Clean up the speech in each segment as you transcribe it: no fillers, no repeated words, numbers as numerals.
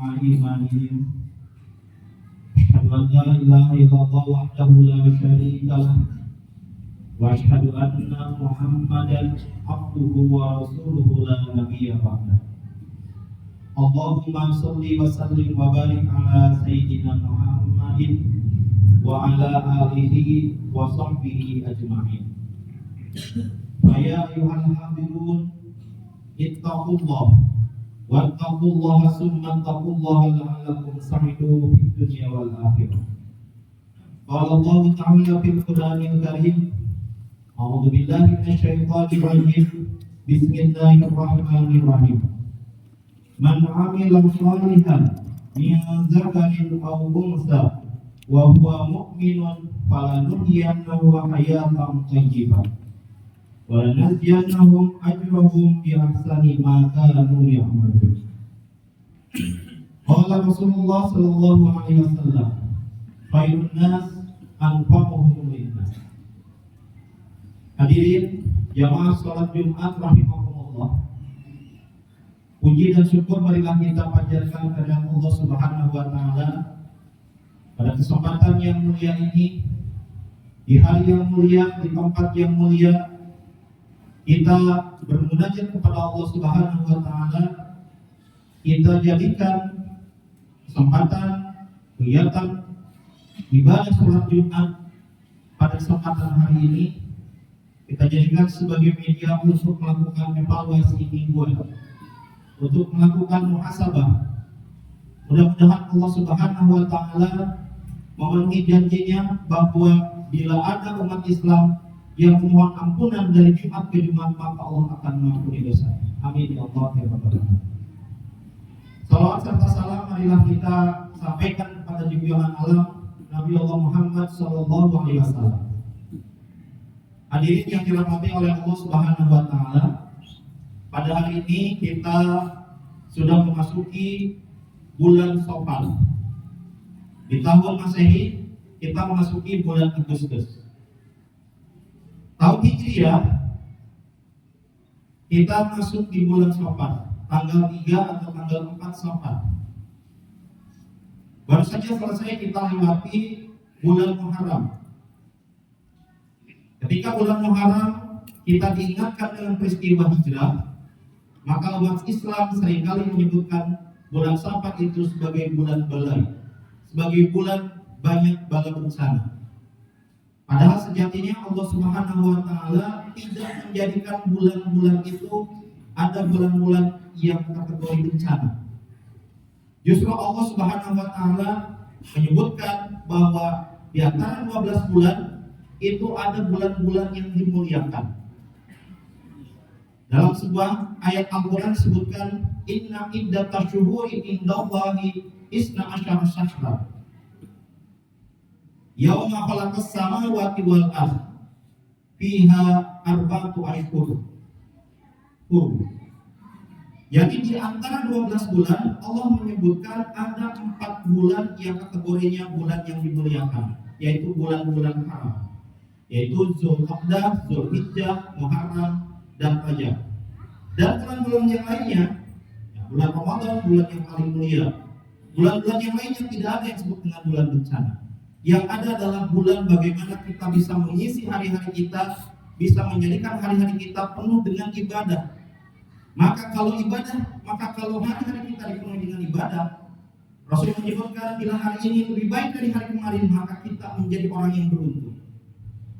ma'a imanihim. Asyhadu an la ilaha illallah wahdahu la syarika lah wa asyhadu anna Muhammadan abduhu wa rasuluhu la nabiyya ba'dah. Allahumma shalli wa sallim wa barik ala sayyidina Muhammadin wa ala alihi wa sahbihi ajma'in. Ya ayyuhal hadirun, ittaqullah wattaqullaha summa taqullaha la'allakum sa'idun fid dunya wal akhirah. Qala Allah ta'ala fil Qur'anil Karim, a'udzu billahi minasyaitonir rajim. Bismillahirrahmanirrahim. Man 'amila shalihan min dzakarin aw unsa wa huwa mu'minun falanuhyiyannahu hayatan thayyibah wa lanajziyannahum ajrahum bi ahsani ma kanu ya'malun. Qala Rasulullah sallallahu alaihi wasallam, khairun nas anfa'uhum lin-nas. Hadirin jamaah salat Jumat rahimakumullah. Puji dan syukur marilah kita panjatkan kepada Allah Subhanahu wa taala pada kesempatan yang mulia ini, di hari yang mulia, di tempat yang mulia, kita bermunajat kepada Allah Subhanahu wa taala. Kita jadikan kesempatan kegiatan ibadah sholat Jumat pada kesempatan hari ini kita jadikan sebagai media untuk melakukan evaluasi mingguan, untuk melakukan muhasabah. Mudah-mudahan Allah Subhanahu wa taala memenuhi janjinya bahwa bila ada umat Islam yang memohon ampunan dari Jumat ke Jumat, maka Allah akan mengampuni dosa. Amin ya Allah ya Rabbal alamin. Salawat serta salam marilah kita sampaikan kepada junjungan alam Nabi Allah Muhammad sallallahu alaihi wasallam. Hadirin yang dirahmati oleh Allah Subhanahu wa taala, pada hari ini kita sudah memasuki bulan Syawal. Di tahun Masehi kita memasuki bulan Agustus. Tahun Hijriah kita masuk di bulan Syawal, tanggal 3 atau tanggal 4 Syawal. Baru saja selesai kita lewati bulan Muharram. Ketika bulan Muharram kita diingatkan dengan peristiwa hijrah, maka umat Islam seringkali menyebutkan bulan Syawal itu sebagai bulan balai, sebagai bulan banyak bala bencana. Padahal sejatinya Allah Subhanahu wa taala tidak menjadikan bulan-bulan itu ada bulan-bulan yang kategori bencana. Justru Allah Subhanahu wa taala menyebutkan bahwa di antara 12 bulan itu ada bulan-bulan yang dimuliakan. Dalam sebuah ayat Al-Quran disebutkan, inna iddatash syuhuri indallahi isna asyara syahra yauma khalaqas samawati wal ardh fiha arba'atu ashhur. Jadi di antara 12 bulan Allah menyebutkan ada 4 bulan yang kategorinya bulan yang dimuliakan, yaitu bulan-bulan haram, yaitu Zulqa'dah, Zulhijjah, Muharram, dan Rajab. Dan bulan-bulan yang lainnya, bulan Ramadan, bulan yang paling mulia. Bulan-bulan yang lainnya tidak ada yang disebut dengan bulan bencana. Yang ada adalah bulan bagaimana kita bisa mengisi hari-hari kita, bisa menjadikan hari-hari kita penuh dengan ibadah. Maka kalau hari-hari kita dipenuhi dengan ibadah, Rasul menyebutkan bila hari ini lebih baik dari hari kemarin, maka kita menjadi orang yang beruntung.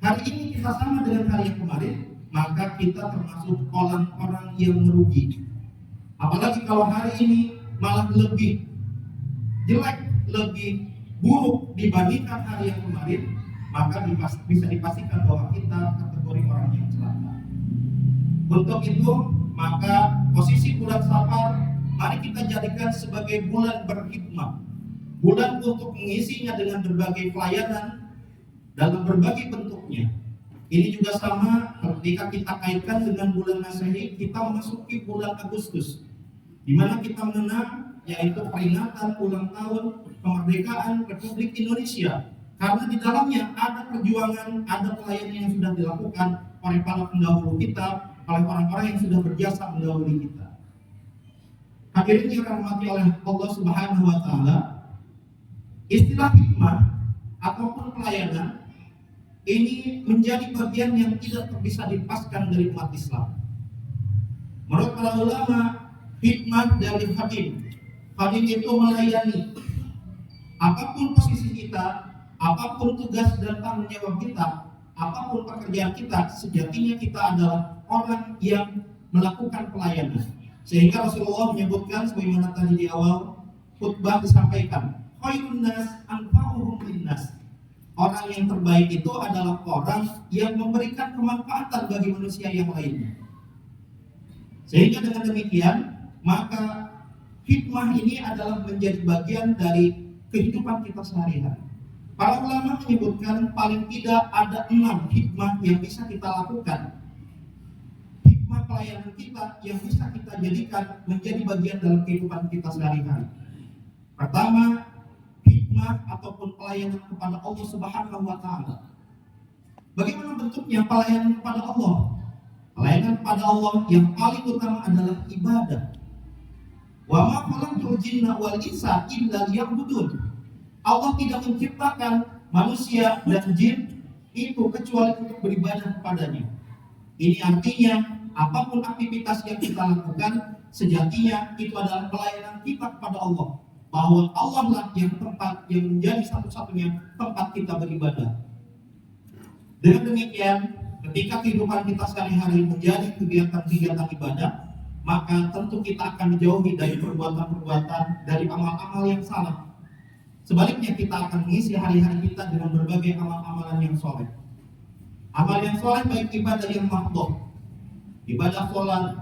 Hari ini kita sama dengan hari yang kemarin, maka kita termasuk orang-orang yang merugi. Apalagi kalau hari ini malah lebih jelek, lebih buruk dibandingkan hari yang kemarin, maka bisa dipastikan bahwa kita kategori orang yang celaka. Untuk itu, maka posisi bulan Safar mari kita jadikan sebagai bulan berhikmah, bulan untuk mengisinya dengan berbagai pelayanan dalam berbagai bentuknya. Ini juga sama ketika kita kaitkan dengan bulan Masehi, kita memasuki bulan Agustus, di mana kita mengenang yaitu peringatan ulang tahun kemerdekaan Republik Indonesia. Karena di dalamnya ada perjuangan, ada pelayanan yang sudah dilakukan oleh para pendahulu kita, oleh orang-orang yang sudah berjasa mendahului kita. Hadirin yang dirahmati oleh Allah Subhanahu wa taala, istilah hikmah ataupun pelayanan ini menjadi bagian yang tidak bisa dilepaskan dari umat Islam. Menurut para ulama, hikmah dari khadim itu melayani. Apapun posisi kita, apapun tugas dan tanggung jawab kita, apapun pekerjaan kita, sejatinya kita adalah orang yang melakukan pelayanan. Sehingga Rasulullah menyebutkan sebagaimana tadi di awal khutbah disampaikan, khairun nas anfa'uhum linnas. Orang yang terbaik itu adalah orang yang memberikan kemanfaatan bagi manusia yang lainnya. Sehingga dengan demikian, maka hikmah ini adalah menjadi bagian dari kehidupan kita sehari-hari. Para ulama menyebutkan paling tidak ada 6 hikmah yang bisa kita lakukan. Hikmah pelayanan kita yang bisa kita jadikan menjadi bagian dalam kehidupan kita sehari-hari. Pertama, hikmah ataupun pelayanan kepada Allah Subhanahu wa taala. Bagaimana bentuknya pelayanan kepada Allah? Pelayanan kepada Allah yang paling utama adalah ibadah. Wa ma khalaqtul jinna wal insa illa liya'budun. Allah tidak menciptakan manusia dan jin itu kecuali untuk beribadah kepadanya. Ini artinya apapun aktivitas yang kita lakukan, sejatinya itu adalah pelayanan kita kepada Allah. Bahwa Allah lah yang menjadi satu-satunya tempat kita beribadah. Dengan demikian, ketika kehidupan kita sehari-hari menjadi kegiatan-kegiatan ibadah, maka tentu kita akan dijauhi dari perbuatan-perbuatan, dari amal-amal yang salah. Sebaliknya kita akan mengisi hari-hari kita dengan berbagai amal-amalan yang soleh. Amal yang soleh baik ibadah yang makhdhah, ibadah sholat,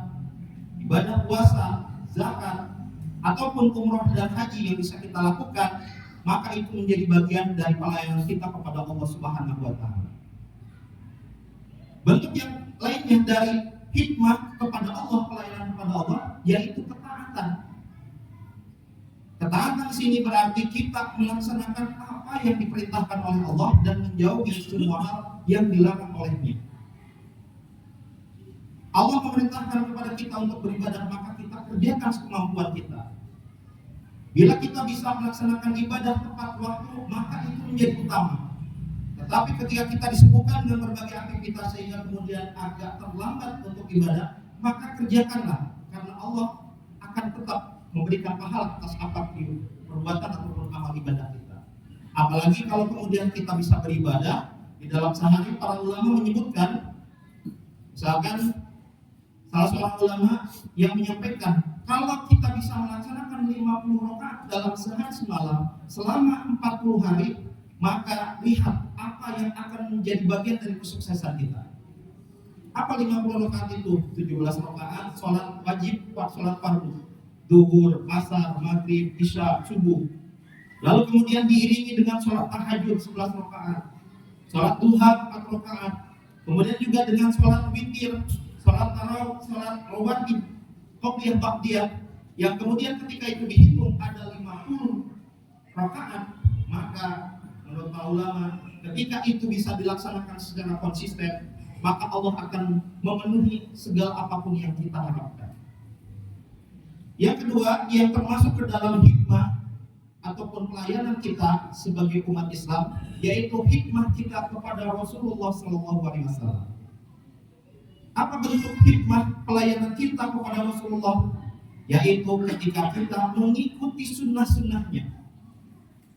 ibadah puasa, zakat, ataupun umroh dan haji yang bisa kita lakukan, maka itu menjadi bagian dari pelayanan kita kepada Allah Subhanahu wa taala. Bentuk yang lainnya dari hikmah kepada Allah, pelayanan kepada Allah, yaitu ketaatan. Ketaatan di sini berarti kita melaksanakan apa yang diperintahkan oleh Allah dan menjauhi semua hal yang dilarang olehnya. Allah memerintahkan kepada kita untuk beribadah, maka kita kerjakan sekemampuan kita. Bila kita bisa melaksanakan ibadah tepat waktu, maka itu menjadi utama. Tetapi ketika kita disibukkan dengan berbagai aktivitas sehingga kemudian agak terlambat untuk ibadah, maka kerjakanlah, karena Allah akan tetap memberikan pahala atas apapun perbuatan ataupun amal ibadah kita. Apalagi kalau kemudian kita bisa beribadah di dalam sehari. Para ulama menyebutkan, misalkan salah seorang ulama yang menyampaikan, kalau kita bisa melaksanakan 50 rakaat dalam sehari semalam selama 40 hari, maka lihat apa yang akan menjadi bagian dari kesuksesan kita. Apa 50 rakaat itu? 17 rakaat sholat wajib, sholat fardu, zuhur, asar, maghrib, isya, subuh. Lalu kemudian diiringi dengan sholat tahajud 11 rakaat, sholat duha 4 rakaat, kemudian juga dengan sholat witir, sholat tarawih, sholat rawatib, qobliyah, ba'diyah, yang kemudian ketika itu dihitung ada 50 rakaat, maka menurut para ulama, ketika itu bisa dilaksanakan secara konsisten, maka Allah akan memenuhi segala apapun yang kita harapkan. Yang kedua, yang termasuk ke dalam hikmah ataupun pelayanan kita sebagai umat Islam, yaitu hikmah kita kepada Rasulullah SAW. Apa bentuk hikmah pelayanan kita kepada Rasulullah? Yaitu ketika kita mengikuti sunnah-sunnahnya.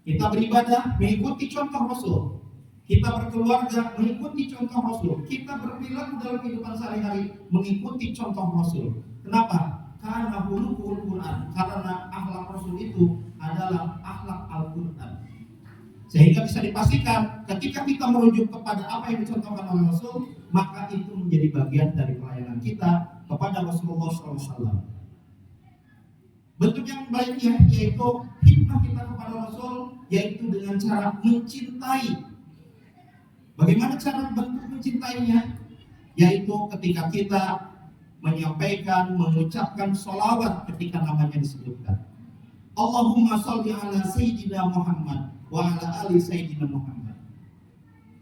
Kita beribadah mengikuti contoh Rasul. Kita berkeluarga mengikuti contoh Rasul. Kita berperilaku dalam kehidupan sehari-hari mengikuti contoh Rasul. Kenapa? Karena hulukul Quran. Karena akhlak Rasul itu adalah akhlak Al-Quran. Sehingga bisa dipastikan ketika kita merujuk kepada apa yang dicontohkan oleh Rasul, maka itu menjadi bagian dari pelayanan kita kepada Rasulullah SAW. Bentuk yang lainnya yaitu hikmah kita kepada Rasul, yaitu dengan cara mencintai. Bagaimana cara bentuk mencintainya? Yaitu ketika kita menyampaikan, mengucapkan sholawat ketika namanya disebutkan. Allahumma sholli ala Sayyidina Muhammad wa ala ali Sayyidina Muhammad.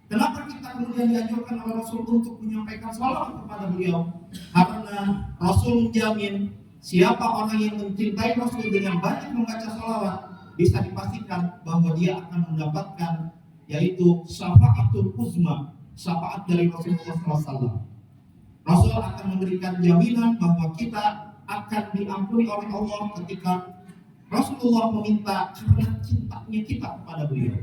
Kenapa kita kemudian dianjurkan oleh Rasul untuk menyampaikan sholawat kepada beliau? Karena Rasul menjamin Siapa orang yang mencintai Rasul dengan banyak membaca salawat, bisa dipastikan bahwa dia akan mendapatkan yaitu syafaatul uzma, syafaat dari Rasulullah SAW. Rasul akan memberikan jaminan bahwa kita akan diampuni oleh Allah ketika Rasulullah meminta karena cintanya kita kepada beliau.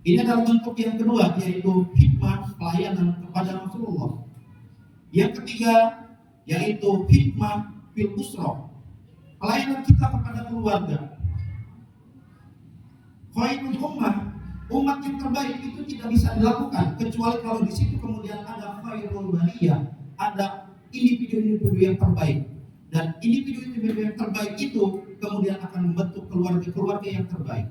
Ini adalah bentuk yang kedua, yaitu hikmah pelayanan kepada Rasulullah. Yang ketiga, yaitu hikmah fil usra, pelayanan kita kepada keluarga. Khairul ummah, umat yang terbaik itu tidak bisa dilakukan kecuali kalau di situ kemudian ada khairul bariyah, ada individu-individu yang terbaik. Dan individu-individu yang terbaik itu kemudian akan membentuk keluarga-keluarga yang terbaik.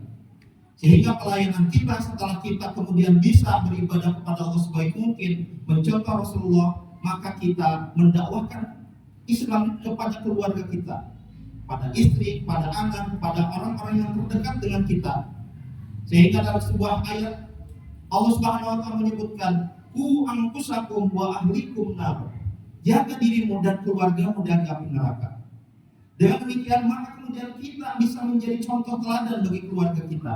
Sehingga pelayanan kita setelah kita kemudian bisa beribadah kepada Allah sebaik mungkin, mencontoh Rasulullah, maka kita mendakwahkan Islam kepada keluarga kita, pada istri, pada anak, pada orang-orang yang terdekat dengan kita. Sehingga dalam sebuah ayat Allah Subhanahu wa taala menyebutkan, "Qu anfusakum wa ahlikum nar." Jaga dirimu dan keluargamu dari api neraka. Dengan demikian maka kemudian kita bisa menjadi contoh teladan bagi keluarga kita.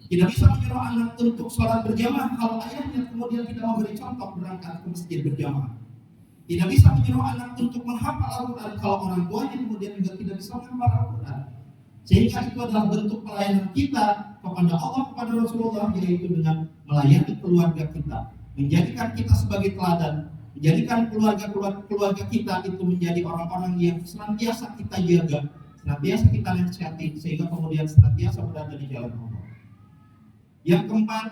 Tidak bisa menyuruh anak untuk sholat berjamaah kalau ayahnya kemudian tidak memberi contoh berangkat ke masjid berjamaah. Tidak bisa menyuruh anak untuk menghafal Al-Quran kalau orang tuanya kemudian juga tidak bisa menghafal Al-Quran. Sehingga itu adalah bentuk pelayanan kita kepada Allah, kepada Rasulullah, yaitu dengan melayani keluarga kita, menjadikan kita sebagai teladan, menjadikan keluarga kita itu menjadi orang-orang yang senantiasa kita jaga, senantiasa kita nasihati, sehingga kemudian senantiasa berada di jalan Allah. Yang keempat,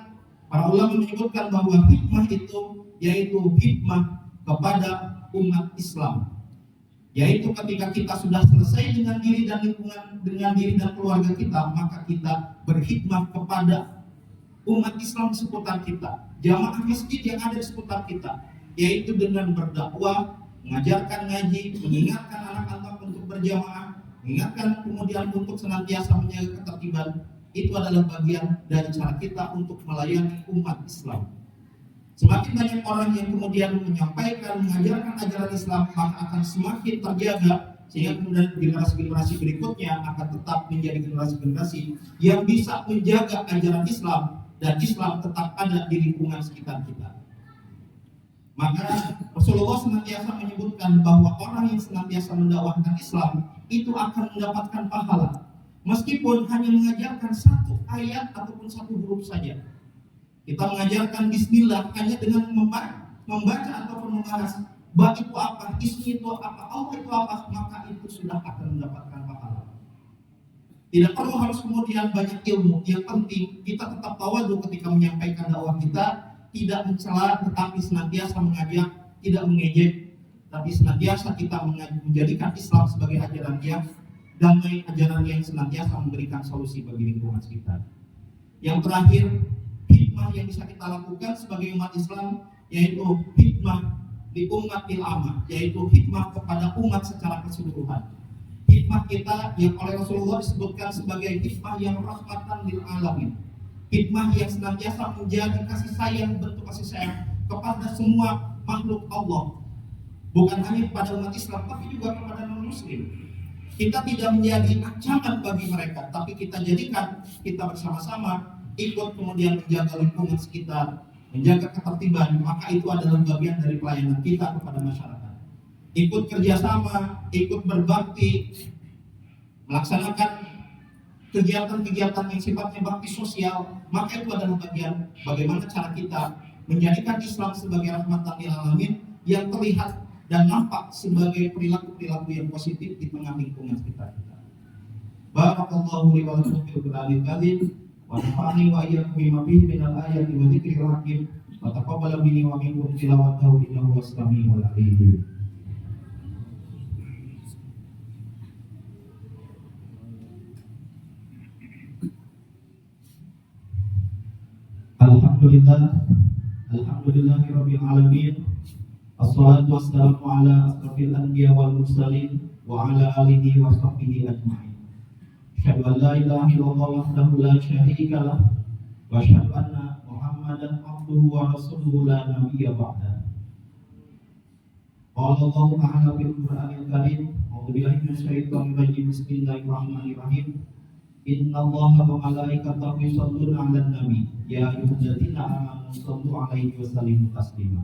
para ulama menyebutkan bahwa hikmah itu yaitu hikmah kepada umat Islam, yaitu ketika kita sudah selesai dengan diri dan lingkungan, dengan diri dan keluarga kita, maka kita berhikmah kepada umat Islam seputar kita, jamaah masjid yang ada di seputar kita, yaitu dengan berdakwah, mengajarkan ngaji, mengingatkan anak-anak untuk berjamaah, mengingatkan kemudian untuk senantiasa menjaga ketertiban. Itu adalah bagian dari cara kita untuk melayani umat Islam. Semakin banyak orang yang kemudian menyampaikan, mengajarkan ajaran Islam, maka akan semakin terjaga, sehingga kemudian generasi-generasi berikutnya akan tetap menjadi generasi-generasi yang bisa menjaga ajaran Islam dan Islam tetap ada di lingkungan sekitar kita. Maka Rasulullah senantiasa menyebutkan bahwa orang yang senantiasa mendakwahkan Islam itu akan mendapatkan pahala. Meskipun hanya mengajarkan satu ayat ataupun satu huruf saja. Kita mengajarkan bismillah hanya dengan membaca ataupun membahas ba itu apa, ismi itu apa, Allah itu apa, maka itu sudah akan mendapatkan pahala. Tidak perlu harus kemudian banyak ilmu. Yang penting kita tetap tawadhu ketika menyampaikan dakwah kita, tidak mencela tetapi senantiasa mengajak, tidak mengejek, tapi senantiasa kita menjadikan Islam sebagai ajaran yang damai, ajaran yang senantiasa memberikan solusi bagi lingkungan sekitar. Yang terakhir, hikmah yang bisa kita lakukan sebagai umat Islam yaitu hikmah di ummatil ammah, yaitu hikmah kepada umat secara keseluruhan. Hikmah kita yang oleh Rasulullah disebutkan sebagai hikmah yang rahmatan lil alamin. Hikmah yang senantiasa menjadi kasih sayang, bentuk kasih sayang kepada semua makhluk Allah. Bukan hanya kepada umat Islam, tapi juga kepada non-muslim. Kita tidak menjadi ancaman bagi mereka, tapi kita jadikan kita bersama-sama ikut kemudian menjaga lingkungan sekitar, menjaga ketertiban, maka itu adalah bagian dari pelayanan kita kepada masyarakat. Ikut kerjasama, ikut berbakti, melaksanakan kegiatan-kegiatan yang sifatnya bakti sosial, maka itu adalah bagian bagaimana cara kita menjadikan Islam sebagai rahmatan lil alamin yang terlihat dan nampak sebagai perilaku-perilaku yang positif di tengah lingkungan sekitar kita. Barakallahu li wa lakum fil Qur'anil karim wa nafa'ani wa iyyakum bima fihi minal ayati wa dzikril hakim wa taqabbal minni wa minkum tilawatahu innahu was-sami'ul 'alim. Alhamdulillahirabbil alamin. Assalatu wassalamu ala asrafil anbiya wal mursalin wa ala alihi wa sahbihi ajma'in. Asyhadu an la ilaha illallah wahdahu la syarika lah wa asyhadu anna Muhammadan abduhu wa rasuluhu la nabiyya ba'da. Qala Allah Ta'ala fil Qur'anil Karim, a'udzubillahi minasyaitonir rajim. Bismillahirrahmanirrahim. Innallaha wa malaikatahu yusholluna 'alan nabi ya ayyuhalladzina amanu shollu 'alaihi wa sallimu taslima.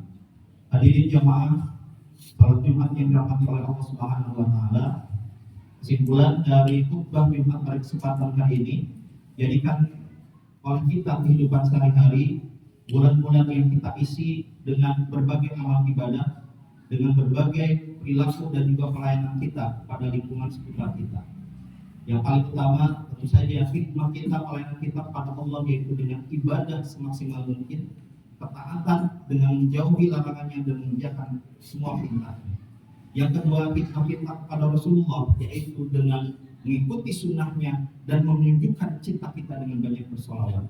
Hadirin jamaah salat Jumat yang dirahmati oleh Allah Subhanahu wa taala, kesimpulan dari khutbah Jumat pada kesempatan kali ini, jadikan oleh kita kehidupan sehari-hari, bulan-bulan yang kita isi dengan berbagai amal ibadah, dengan berbagai perilaku dan juga pelayanan kita pada lingkungan sekitar kita. Yang paling utama tentu saja khidmat kita, pelayanan kita kepada Allah, yaitu dengan ibadah semaksimal mungkin, ketaatan dengan menjauhi larangannya dan mengerjakan semua perintahnya. Yang kedua, khidmat kita kepada Rasulullah, yaitu dengan mengikuti sunnahnya dan menunjukkan cinta kita dengan banyak bersolawat.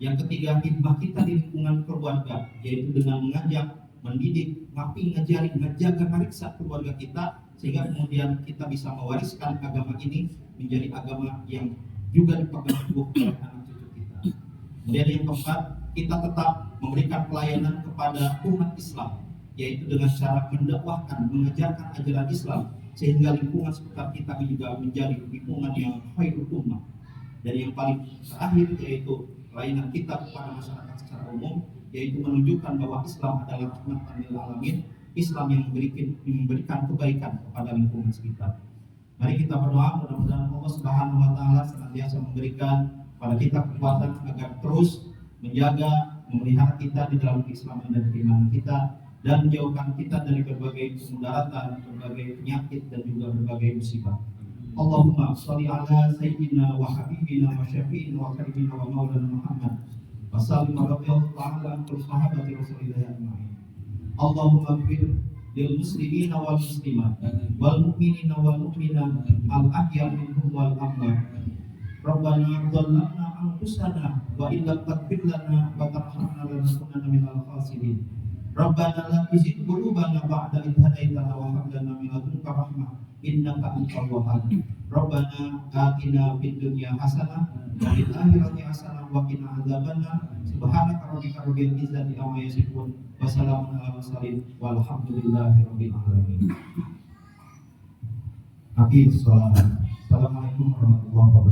Yang ketiga, khidmat kita di lingkungan keluarga, yaitu dengan mengajak, mendidik, ngajari, ngejaga, meriksa keluarga kita, sehingga kemudian kita bisa mewariskan agama ini menjadi agama yang juga dipegang teguh oleh anak cucu kita. Kemudian yang keempat, kita tetap memberikan pelayanan kepada umat Islam, yaitu dengan cara mendakwahkan, mengajarkan ajaran Islam, sehingga lingkungan sekitar kita juga menjadi lingkungan yang khairul ummah. Dan yang paling terakhir, yaitu pelayanan kita kepada masyarakat secara umum, yaitu menunjukkan bahwa Islam adalah rahmatan lil alamin, Islam yang memberikan kebaikan kepada lingkungan sekitar. Mari kita berdoa, mudah-mudahan Allah Subhanahu wa taala senantiasa memberikan pada kita kekuatan agar terus menjaga, memelihara kita di dalam keislaman dan keimanan kita, dan menjauhkan kita dari berbagai kemudaratan, berbagai penyakit dan juga berbagai musibah. Allahumma sholli ala sayyidina wa habibina wa syafi'ina wa karibina wa maulana Muhammad wa sallim radhiyallahu ta'ala an sahabati Rasulillah ajma'in. Allahumma ighfir lil muslimina wal muslimat wal mu'minina wal mu'minat al ahya minhum wal amwat. Rabbana dhallamna anfusana wa illam taghfir lana wa tarhamna lanakunanna minal khasirin. Rabbana la tuzigh qulubana ba'da idh hadaytana wa hab lana min ladunka rahmah innaka antal wahhab. Rabbana atina fid dunya hasanah wa fil akhirati hasanah wa qina adzabannar. Subhanaka rabbika rabbil izzati amma yasifun wa salamun alal mursalin walhamdulillahi rabbil alamin. Assalamualaikum warahmatullahi wabarakatuh.